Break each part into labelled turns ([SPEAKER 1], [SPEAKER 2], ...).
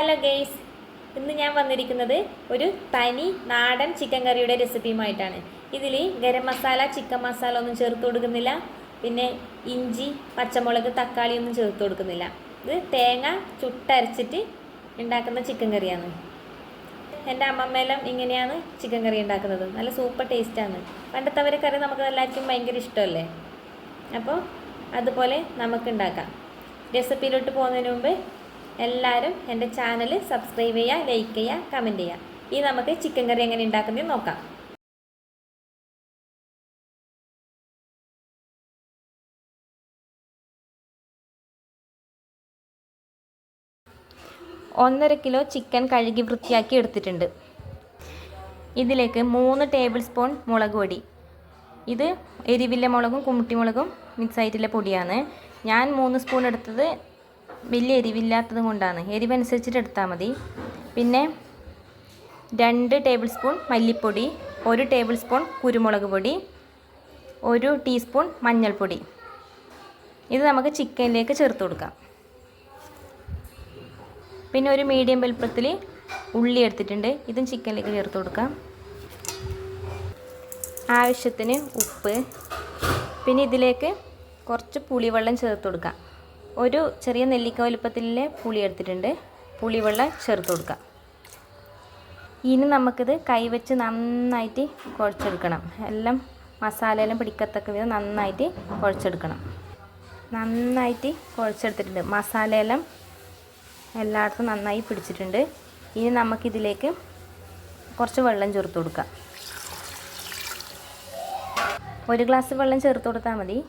[SPEAKER 1] Hello guys, ഇന്ന് ഞാൻ വന്നിരിക്കുന്നത് ഒരു തനി നാടൻ ചിക്കൻ കറിയുടെ റെസിപ്പിയുമായിട്ടാണ്. ഇതിൽ ഗരം മസാല, ചിക്കൻ മസാല ഒന്നും ചേർത്ത് കൊടുക്കുന്നില്ല. പിന്നെ ഇഞ്ചി, പച്ചമുളക്, തക്കാളി ഒന്നും ചേർത്ത് കൊടുക്കുന്നില്ല. ഇത് തേങ്ങ ചുട്ടരച്ചിട്ട് ഉണ്ടാക്കുന്ന ചിക്കൻ കറിയാണ്. എൻ്റെ അമ്മമ്മയെല്ലാം ഇങ്ങനെയാണ് ചിക്കൻ കറി ഉണ്ടാക്കുന്നത്. നല്ല സൂപ്പർ ടേസ്റ്റാണ്. പണ്ടത്തെ കറി നമുക്ക് എല്ലാവർക്കും ഭയങ്കര ഇഷ്ടമല്ലേ? അപ്പോൾ അതുപോലെ നമുക്ക് ഉണ്ടാക്കാം. റെസിപ്പിയിലോട്ട് പോകുന്നതിന് മുമ്പ് എല്ലാവരും എൻ്റെ ചാനൽ സബ്സ്ക്രൈബ് ചെയ്യുക, ലൈക്ക് ചെയ്യുക, കമൻറ്റ് ചെയ്യുക. ഇനി നമുക്ക് ചിക്കൻ കറി എങ്ങനെ ഉണ്ടാക്കുന്നത് നോക്കാം. ഒന്നര കിലോ ചിക്കൻ കഴുകി വൃത്തിയാക്കി എടുത്തിട്ടുണ്ട്. ഇതിലേക്ക് 3 ടേബിൾ സ്പൂൺ മുളക് പൊടി. ഇത് എരിവില്ല മുളകും കുമുട്ടി മുളകും മിക്സ് ആയിട്ടുള്ള പൊടിയാണ്. ഞാൻ 3 സ്പൂൺ എടുത്തത് വലിയ എരിവില്ലാത്തത് കൊണ്ടാണ്. എരിവനുസരിച്ചിട്ട് എടുത്താൽ മതി. പിന്നെ 2 ടേബിൾ സ്പൂൺ മല്ലിപ്പൊടി, 1 ടേബിൾ സ്പൂൺ കുരുമുളക് പൊടി, 1 ടീസ്പൂൺ മഞ്ഞൾപ്പൊടി. ഇത് നമുക്ക് ചിക്കനിലേക്ക് ചേർത്ത് കൊടുക്കാം. പിന്നെ ഒരു മീഡിയം വലുപ്പത്തിൽ ഉള്ളി എടുത്തിട്ടുണ്ട്. ഇതും ചിക്കനിലേക്ക് ചേർത്ത് കൊടുക്കാം. ആവശ്യത്തിന് ഉപ്പ്. പിന്നെ ഇതിലേക്ക് കുറച്ച് പുളിവെള്ളം ചേർത്ത് കൊടുക്കാം. ഒരു ചെറിയ നെല്ലിക്ക വലുപ്പത്തിലെ പുളി എടുത്തിട്ടുണ്ട്. പുളിവെള്ളം ചേർത്ത് കൊടുക്കാം. ഇനി നമുക്കിത് കൈവച്ച് നന്നായിട്ട് കുഴച്ചെടുക്കണം. എല്ലാം മസാലയെല്ലാം പിടിക്കത്തക്ക വിധം നന്നായിട്ട് കുഴച്ചെടുക്കണം. നന്നായിട്ട് കുഴച്ചെടുത്തിട്ടുണ്ട്. മസാലയെല്ലാം എല്ലായിടത്തും നന്നായി പിടിച്ചിട്ടുണ്ട്. ഇനി നമുക്കിതിലേക്ക് കുറച്ച് വെള്ളം ചേർത്ത് കൊടുക്കാം. 1 ഗ്ലാസ് വെള്ളം ചേർത്ത് കൊടുത്താൽ മതി.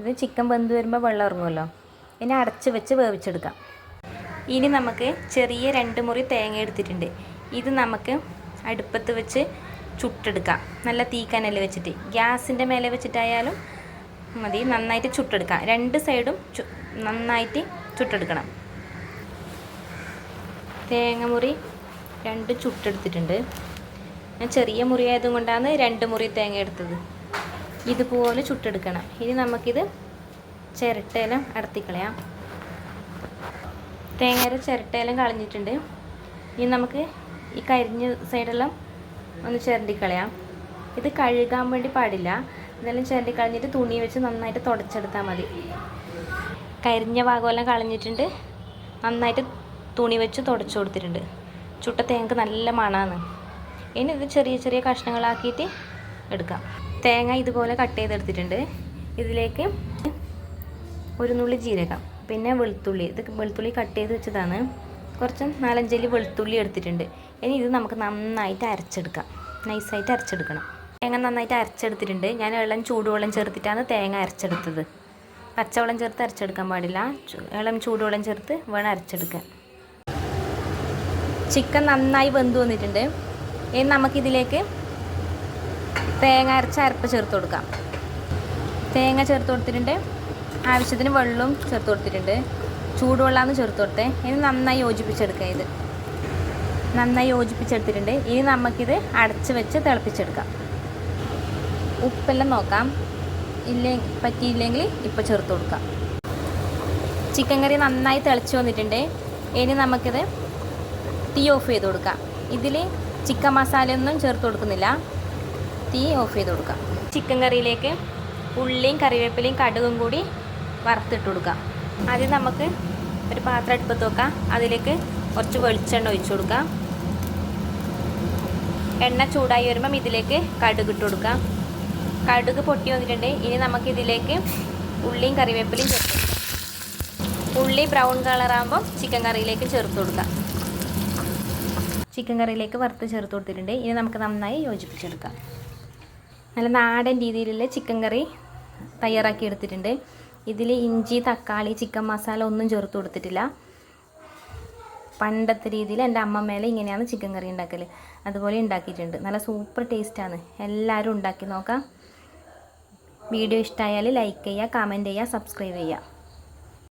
[SPEAKER 1] ഇത് ചിക്കൻ വെന്ത് വരുമ്പോൾ വെള്ളം ഇറങ്ങുമല്ലോ. ഇനി അടച്ച് വെച്ച് വേവിച്ചെടുക്കാം. ഇനി നമുക്ക് ചെറിയ 2 മുറി തേങ്ങ എടുത്തിട്ടുണ്ട്. ഇത് നമുക്ക് അടുപ്പത്ത് വെച്ച് ചുട്ടെടുക്കാം. നല്ല തീക്കനൽ വെച്ചിട്ട്, ഗ്യാസിൻ്റെ മേലെ വെച്ചിട്ടായാലും മതി. നന്നായിട്ട് ചുട്ടെടുക്കാം. 2 സൈഡും നന്നായിട്ട് ചുട്ടെടുക്കണം. തേങ്ങ മുറി 2 ചുട്ടെടുത്തിട്ടുണ്ട്. ഞാൻ ചെറിയ മുറി ആയതുകൊണ്ടാണ് 2 മുറി തേങ്ങ എടുത്തത്. ഇതുപോലെ ചുട്ടെടുക്കണം. ഇനി നമുക്കിത് ചിരട്ടയെല്ലാം അടത്തിക്കളയാം. തേങ്ങയുടെ ചിരട്ടയെല്ലാം കളഞ്ഞിട്ടുണ്ട്. ഇനി നമുക്ക് ഈ കരിഞ്ഞ സൈഡെല്ലാം ഒന്ന് ചിരണ്ടിക്കളയാം. ഇത് കഴുകാൻ വേണ്ടി പാടില്ല. ഇതെല്ലാം ചിരണ്ടി കളഞ്ഞിട്ട് തുണി വെച്ച് നന്നായിട്ട് തുടച്ചെടുത്താൽ മതി. കരിഞ്ഞ ഭാഗമെല്ലാം കളഞ്ഞിട്ടുണ്ട്. നന്നായിട്ട് തുണി വെച്ച് തുടച്ചു കൊടുത്തിട്ടുണ്ട്. ചുട്ട തേങ്ങക്ക് നല്ല മണമാണ്. ഇനി ഇത് ചെറിയ ചെറിയ കഷ്ണങ്ങളാക്കിയിട്ട് എടുക്കാം. തേങ്ങ ഇതുപോലെ കട്ട് ചെയ്തെടുത്തിട്ടുണ്ട്. ഇതിലേക്ക് 1 നുള്ളി ജീരകം, പിന്നെ വെളുത്തുള്ളി. ഇത് വെളുത്തുള്ളി കട്ട് ചെയ്ത് വെച്ചതാണ്. കുറച്ച് 4-5 അല്ലി വെളുത്തുള്ളി എടുത്തിട്ടുണ്ട്. ഇനി ഇത് നമുക്ക് നന്നായിട്ട് അരച്ചെടുക്കാം. നൈസായിട്ട് അരച്ചെടുക്കണം. തേങ്ങ നന്നായിട്ട് അരച്ചെടുത്തിട്ടുണ്ട്. ഞാൻ ചൂടുവെള്ളം ചേർത്തിട്ടാണ് തേങ്ങ അരച്ചെടുത്തത്. പച്ചവെള്ളം ചേർത്ത് അരച്ചെടുക്കാൻ പാടില്ല. ചൂടുവെള്ളം ചേർത്ത് വേണം അരച്ചെടുക്കാൻ. ചിക്കൻ നന്നായി വെന്ത് വന്നിട്ടുണ്ട്. ഇനി നമുക്കിതിലേക്ക് തേങ്ങ അരച്ച അരപ്പ് ചേർത്ത് കൊടുക്കാം. തേങ്ങ ചേർത്ത് കൊടുത്തിട്ടുണ്ട്. ആവശ്യത്തിന് വെള്ളവും ചേർത്ത് കൊടുത്തിട്ടുണ്ട്. ചൂടുവെള്ളമാണ് ചേർത്ത് കൊടുത്തത്. ഇനി നന്നായി യോജിപ്പിച്ചെടുക്കുക. ഇത് നന്നായി യോജിപ്പിച്ചെടുത്തിട്ടുണ്ട്. ഇനി നമുക്കിത് അടച്ച് വെച്ച് തിളപ്പിച്ചെടുക്കാം. ഉപ്പെല്ലാം നോക്കാം. പറ്റിയില്ലെങ്കിൽ ഇപ്പോൾ ചേർത്ത് കൊടുക്കാം. ചിക്കൻ കറി നന്നായി തിളച്ച് വന്നിട്ടുണ്ട്. ഇനി നമുക്കിത് തീ ഓഫ് ചെയ്ത് കൊടുക്കാം. ഇതിൽ ചിക്കൻ മസാലയൊന്നും ചേർത്ത് കൊടുക്കുന്നില്ല. തീ ഓഫ് ചെയ്ത് കൊടുക്കാം. ചിക്കൻ കറിയിലേക്ക് ഉള്ളിയും കറിവേപ്പിലയും കടുകും കൂടി വറുത്തിട്ട് കൊടുക്കാം. ആദ്യം നമുക്ക് ഒരു പാത്രം അടുപ്പത്ത് വെക്കാം. അതിലേക്ക് കുറച്ച് വെളിച്ചെണ്ണ ഒഴിച്ചു കൊടുക്കാം. എണ്ണ ചൂടായി വരുമ്പം ഇതിലേക്ക് കടുക് ഇട്ട് കൊടുക്കാം. കടുക് പൊട്ടി വന്നിട്ടുണ്ട്. ഇനി നമുക്കിതിലേക്ക് ഉള്ളിയും കറിവേപ്പിലയും ചേർത്ത് കൊടുക്കാം. ഉള്ളി ബ്രൗൺ കളറാകുമ്പോൾ ചിക്കൻ കറിയിലേക്ക് ചേർത്ത് കൊടുക്കാം. ചിക്കൻ കറിയിലേക്ക് വറുത്ത് ചേർത്ത് കൊടുത്തിട്ടുണ്ട്. ഇനി നമുക്ക് നന്നായി യോജിപ്പിച്ചെടുക്കാം. നല്ല നാടൻ രീതിയിലുള്ള ചിക്കൻ കറി തയ്യാറാക്കി എടുത്തിട്ടുണ്ട്. ഇതിൽ ഇഞ്ചി, തക്കാളി, ചിക്കൻ മസാല ഒന്നും ചേർത്ത് കൊടുത്തിട്ടില്ല. പണ്ടത്തെ രീതിയിൽ എൻ്റെ അമ്മമ്മേലെ ഇങ്ങനെയാണ് ചിക്കൻ കറി ഉണ്ടാക്കൽ. അതുപോലെ ഉണ്ടാക്കിയിട്ടുണ്ട്. നല്ല സൂപ്പർ ടേസ്റ്റാണ്. എല്ലാവരും ഉണ്ടാക്കി നോക്കാം. വീഡിയോ ഇഷ്ടമായാൽ ലൈക്ക് ചെയ്യുക, കമൻറ്റ് ചെയ്യുക, സബ്സ്ക്രൈബ് ചെയ്യുക.